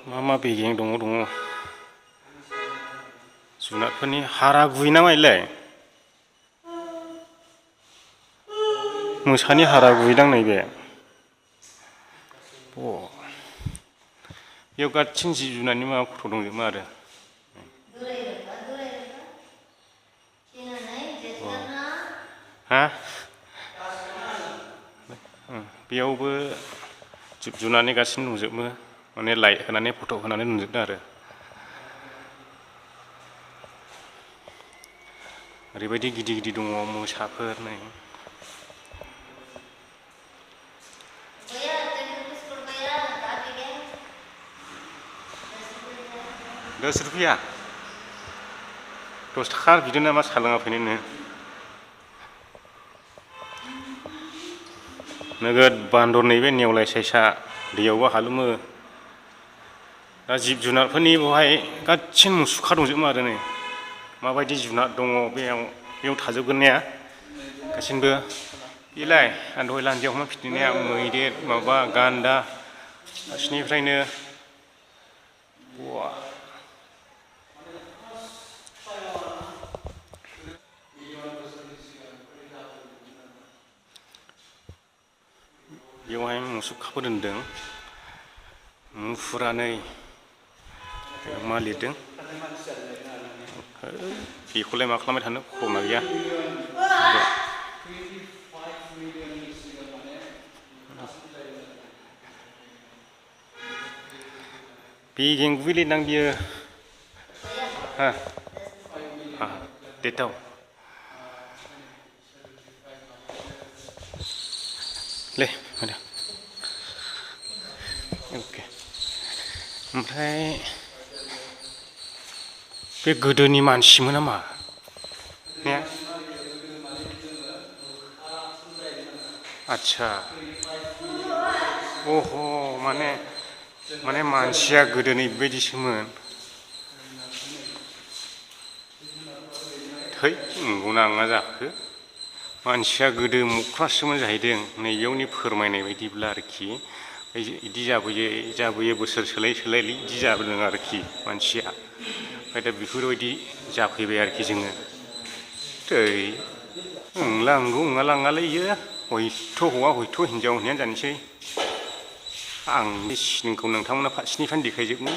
मा बेगें दङ जुनारफोरनि हारा गुयो नामा इलाय मोसानि हारा गुयोदां नैबे बेयाव गासिन जिब जुनारनि माबा फट' दंजोबो आरो हा बेयावबो जिब जुनारनि गासिन नुजोबो माने लाइट होनानै फट' होनानै नुजोबदों आरो ओरैबायदि गिदिर गिदिर दङ मोसाफोर नै ₹10 10 थाखा बिदों नामा साहा लोङा फैनोनो नोगोद बान्दर नैबे नेवलाय सेसा दैयावबो हालुमो दा जिब जुनारफोरनि बेवहाय गासिन मुसुखा दंजोबो आरो नै माबायदि जुनार दङ बेयाव थाजोबगोन ने गासिनबो बेलाय आं दहाय लान्जायाव हमना फिथिनाया मैदेर माबा गान्दा फारसेनिफ्रायनो बेवहाय मुसुखाफोर दोनदों मुफुरा नै मा लिरदों बेखौलाय मा खालामबाय थानो खमा गैया बेगें गुबैलिरदां बियो हा डेटआव ले होदो अके ओमफ्राय बे गोदोनि मानसिमोन नामा ने आच्छा अह माने मानसिया गोदोनि बेबायदिसोमोन थै नंगौना नङा जाखो मानसिया गोदो मुख्रासोमोन जाहैदों नैबेयावनि फोरमायनाय बायदिब्ला आरोखि बिदि जाबोयो बोसोर सोलाय बिदि जाबोदों आरोखि मानसिया ओमफ्राय दा बेफोरबायदि जाफैबाय आरोखि जोङो थै नंलांगौ नङालाङालै इयो हयथ' हौवा हयथ' हिन्जाव होननायानो जानोसै आं बे सिनखौ नोंथांमोना फारसेनिफ्रायनो देखायजोबनो